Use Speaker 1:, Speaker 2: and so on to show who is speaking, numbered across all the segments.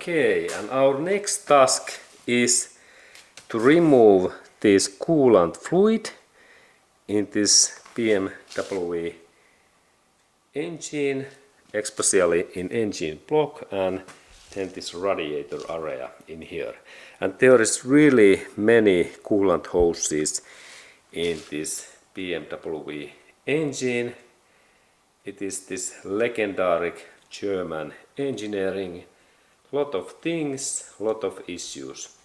Speaker 1: Okay, and our next task is to remove this coolant fluid in this BMW engine, especially in engine block and then this radiator area in here. And there is really many coolant hoses in this BMW engine. It is this legendary German engineering. Lot of things, lot of issues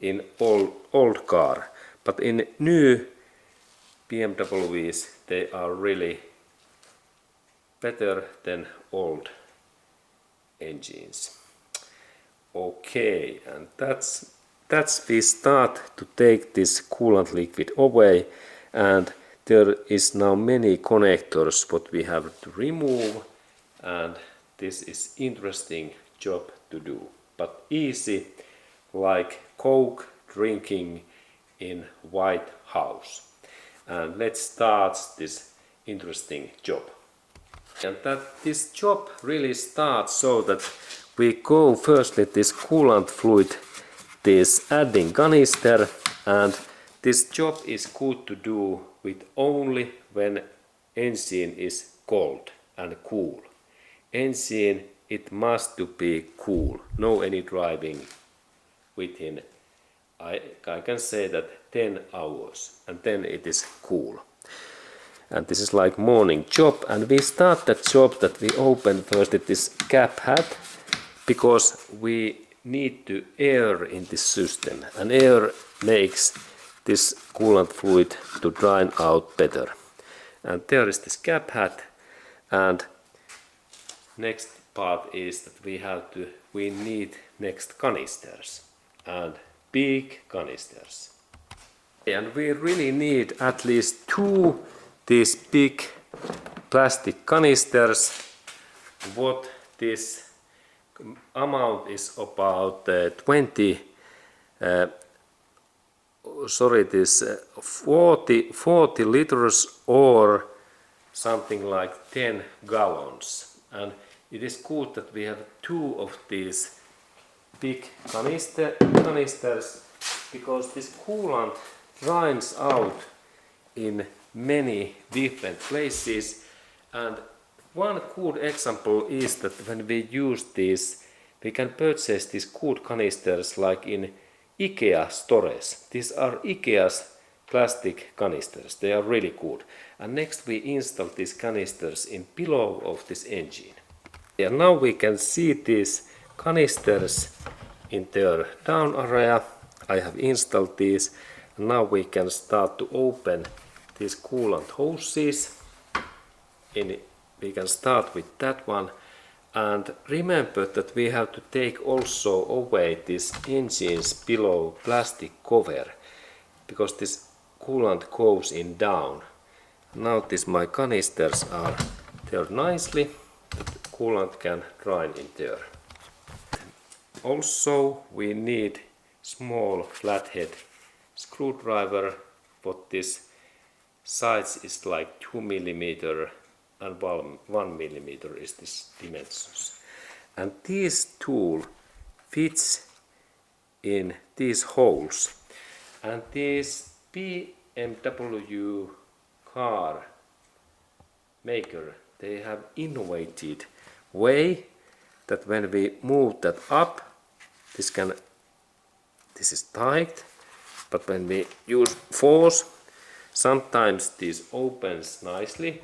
Speaker 1: in old car, but in new BMWs they are really better than old engines. Okay, and that's we start to take this coolant liquid away, and there is now many connectors what we have to remove, and this is interesting job to do, but easy, like Coke drinking in White House. And let's start this interesting job. And that this job really starts so that we go firstly this coolant fluid, this adding canister, and this job is good to do with only when engine is cold and cool. Engine it must to be cool, no any driving within, I can say that 10 hours, and then it is cool. And this is like morning job, and we start that job that we open first this cap hat, because we need to air in this system, and air makes this coolant fluid to drain out better. And there is this cap hat, and next part is that we need next canisters, and big canisters. And we really need at least 2 these big plastic canisters. What this amount is about 40 liters or something like 10 gallons. And it is good that we have 2 of these big canisters, because this coolant drains out in many different places. And one good example is that when we use these, we can purchase these good canisters like in IKEA stores. These are IKEA's plastic canisters. They are really good. And next we install these canisters in below of this engine. And now we can see these canisters in their down area. I have installed these. And now we can start to open these coolant hoses. We can start with that one. And remember that we have to take also away this engine's below plastic cover, because this coolant goes in down. Now my canisters are there nicely. Coolant can drain in there. Also we need small flathead screwdriver, but this size is like 2 mm and 1 mm is this dimensions. And this tool fits in these holes. And this BMW car maker, they have innovated way that when we move that up, this is tight, but when we use force, sometimes this opens nicely,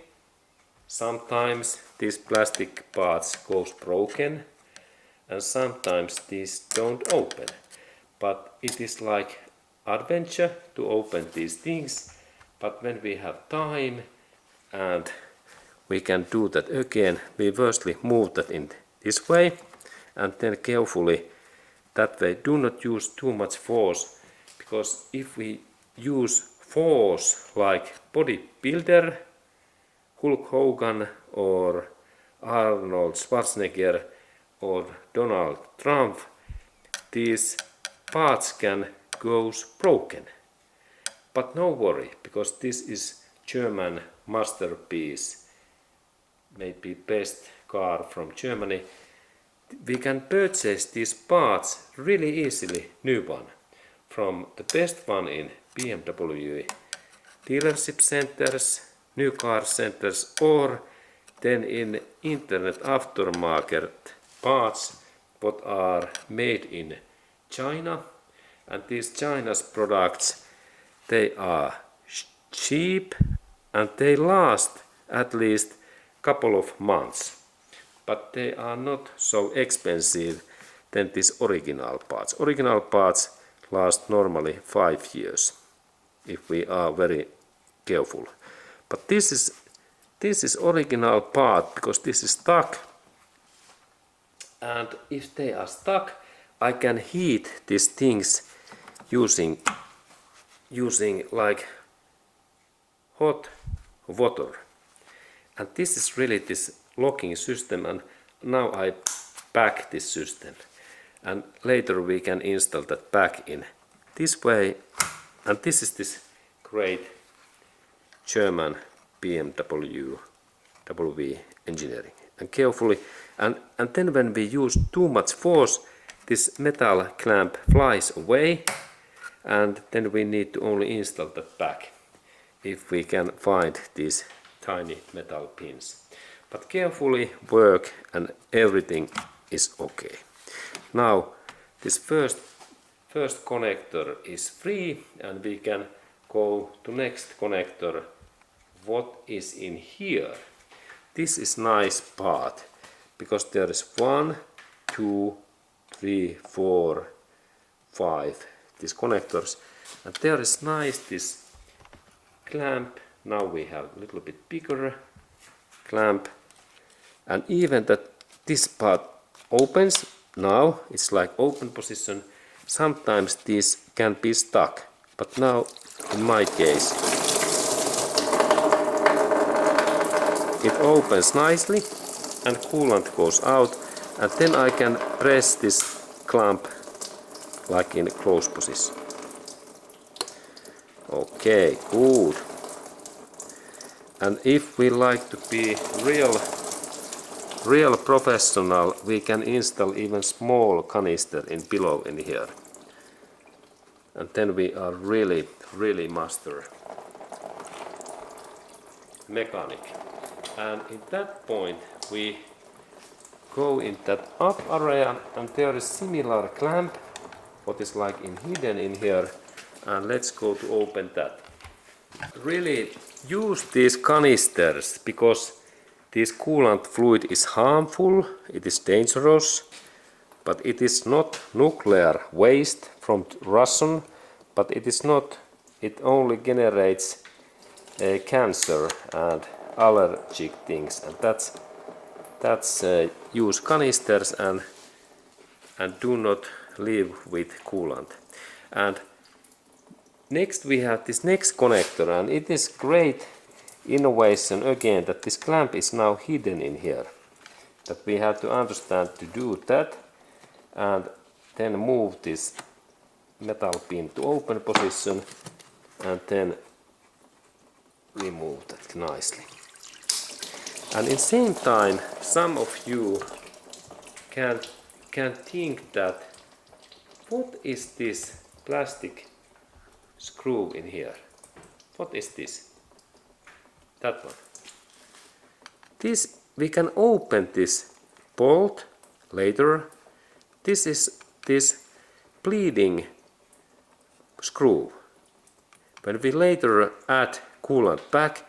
Speaker 1: sometimes these plastic parts goes broken, and sometimes these don't open. But it is like adventure to open these things, but when we have time and we can do that again, we firstly move that in this way, and then carefully that way. Do not use too much force, because if we use force like bodybuilder, Hulk Hogan or Arnold Schwarzenegger or Donald Trump, these parts can go broken. But no worry, because this is German masterpiece, maybe best car from Germany. we can purchase these parts really easily, new one, from the best one in BMW dealership centers, new car centers, or then in internet aftermarket parts what are made in China. And these China's products, they are cheap and they last at least couple of months, but they are not so expensive than these original parts. Original parts last normally 5 years if we are very careful. But this is original part because this is stuck, and if they are stuck, I can heat these things using like hot water. And this is really this locking system, and now I pack this system, and later we can install that back in this way. And this is this great German BMW W engineering. And carefully, and then when we use too much force, this metal clamp flies away, and then we need to only install that back if we can find these tiny metal pins. But carefully work and everything is okay. Now this first connector is free, and we can go to next connector. What is in here? This is nice part because there is 1, 2, 3, 4, 5 these connectors, and there is nice this clamp. Now we have a little bit bigger clamp, and even that this part opens. Now it's like open position. Sometimes this can be stuck, but now in my case it opens nicely and coolant goes out, and then I can press this clamp like in close position. Okay, good. And if we like to be real professional, we can install even small canister in below in here, and then we are really master mechanic. And at that point we go in that up area, and there is similar clamp what is like hidden in here, and let's go to open that. Really use these canisters because this coolant fluid is harmful, it is dangerous, but it is not nuclear waste from Russian, but it only generates cancer and allergic things, and that's use canisters and do not live with coolant. And next we have this next connector, and it is great innovation again that this clamp is now hidden in here, that we have to understand to do that, and then move this metal pin to open position, and then remove that nicely. And in same time, some of you can think that what is this plastic screw in here? What is this? That one. This we can open this bolt later. This is this bleeding screw. When we later add coolant back,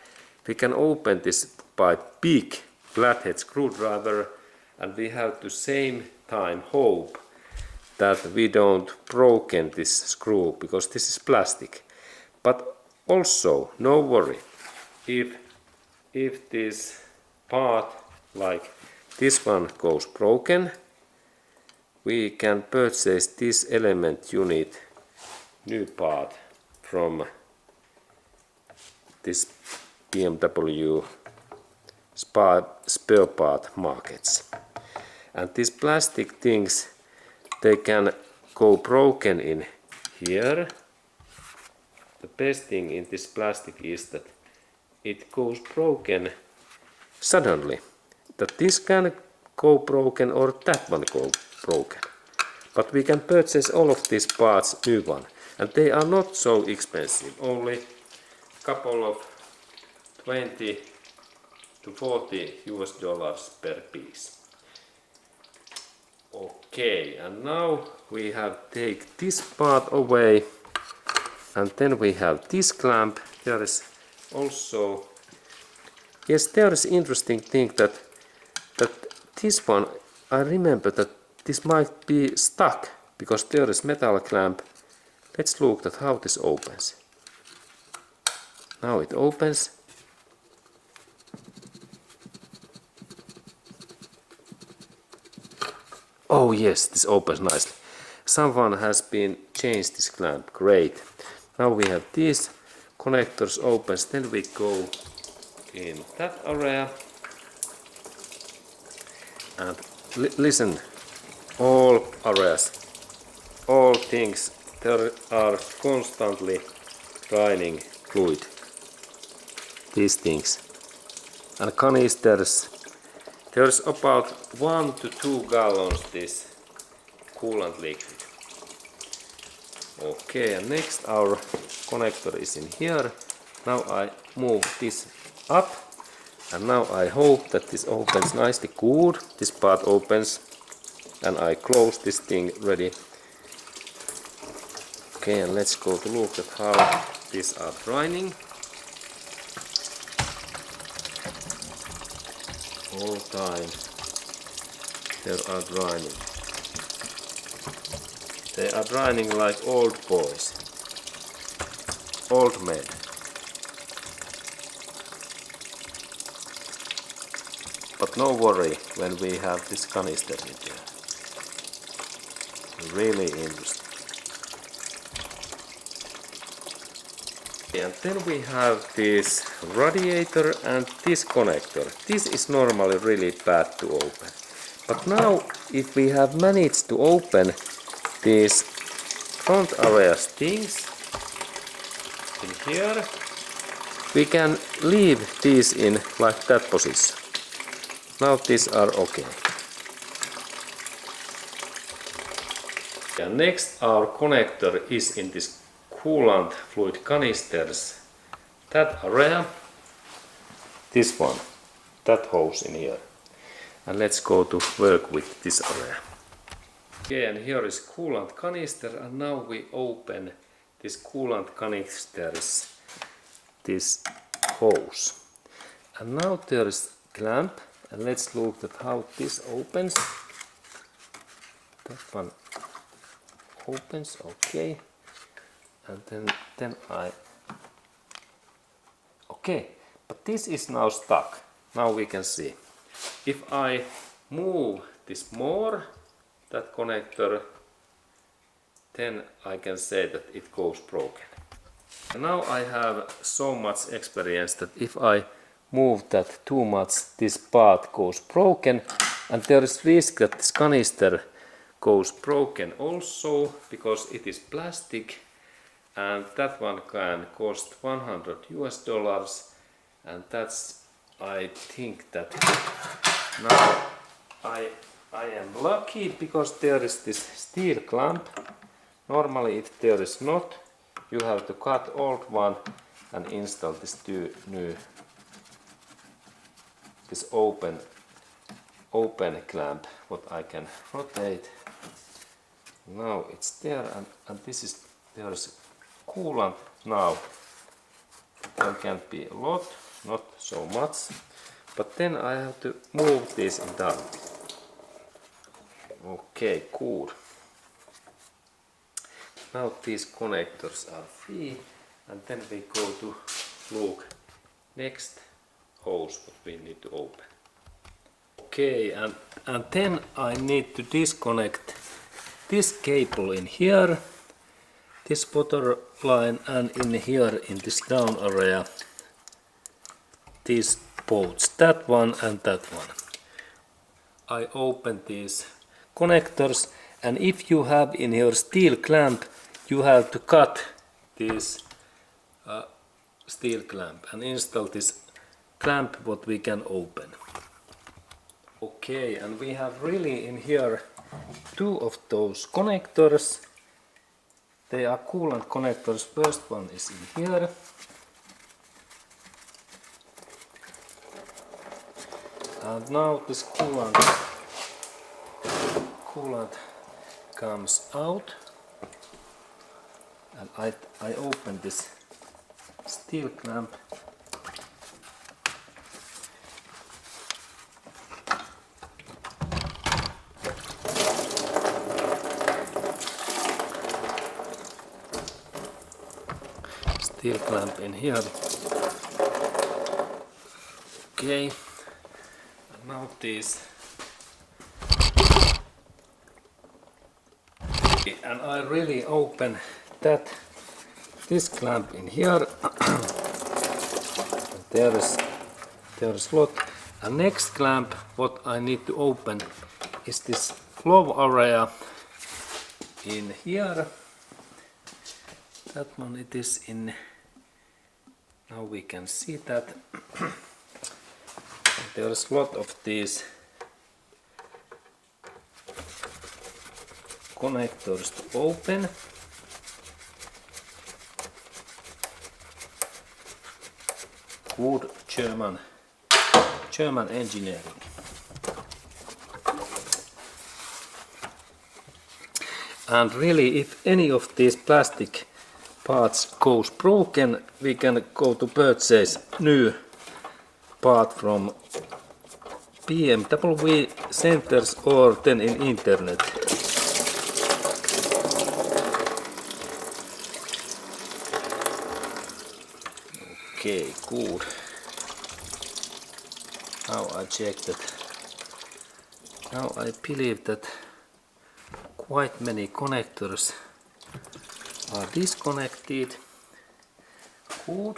Speaker 1: we can open this by big flathead screwdriver, and we have to same time hope that we don't broken this screw because this is plastic. But also no worry, if this part like this one goes broken, we can purchase this element unit new part from this BMW spare part markets. And these plastic things, they can go broken in here. The best thing in this plastic is that it goes broken suddenly. That this can go broken or that one go broken. But we can purchase all of these parts new one, and they are not so expensive, only couple of 20 to 40 US dollars per piece. Okay, and now we have take this part away, and then we have this clamp. There is also, yes, there is interesting thing that this one, I remember that this might be stuck because there is metal clamp. Let's look at how this opens. Now it opens. Oh yes, this opens nicely. Someone has been changed this clamp. Great. Now we have these connectors opens. Then we go in that area. And listen, all areas, all things, there are constantly draining fluid. These things. And canisters, there's about 1 to 2 gallons this coolant liquid. Okay, and next our connector is in here. Now I move this up, and now I hope that this opens nicely good. This part opens, and I close this thing ready. Okay, and let's go to look at how these are drying. All time they are drying. They are drying like old boys, old men. But no worry when we have this canister in there. Really interesting. And then we have this radiator and this connector. This is normally really bad to open. But now if we have managed to open these front areas things in here, we can leave these in like that position. Now these are okay. And next our connector is in this coolant fluid canisters, that area, this one, that hose in here. And let's go to work with this area. Okay, and here is coolant canister, and now we open this coolant canisters, this hose. And now there is clamp, and let's look at how this opens. That one opens, okay. And then okay, but this is now stuck. Now we can see. If I move this more, that connector, then I can say that it goes broken. And now I have so much experience that if I move that too much, this part goes broken, and there is risk that this canister goes broken also because it is plastic. And that one can cost 100 US dollars, and that's, I think that now I am lucky because there is this steel clamp. Normally if there is not, you have to cut old one and install this new, this open clamp, what I can rotate. Now it's there, and this is, there is coolant now. There can be a lot, not so much, but then I have to move this down. Okay, cool. Now these connectors are free, and then we go to look next hose what we need to open. Okay, and then I need to disconnect this cable in here, this water line, and in here in this down area, these bolts, that one and that one. I open these connectors, and if you have in your steel clamp, you have to cut this steel clamp and install this clamp what we can open. Okay, and we have really in here two of those connectors. They are coolant connectors. First one is in here. And now this coolant comes out. And I open this steel clamp. Steel clamp in here. Okay. And now this. And I really open this clamp in here. there is lot. And next clamp what I need to open is this flow area in here. That one it is in. Now we can see that there is a lot of these connectors to open. Good German engineering. And really, if any of these plastic parts goes broken, we can go to purchase new part from BMW centers or then in internet. Okay, good. Now I check that. Now I believe that quite many connectors are disconnected. Good.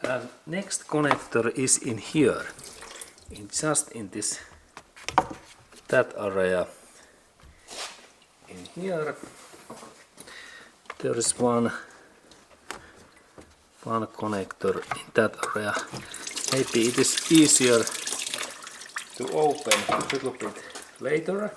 Speaker 1: And next connector is in here, just in this that area. In here there is one connector in that area. Maybe it is easier to open a little bit later.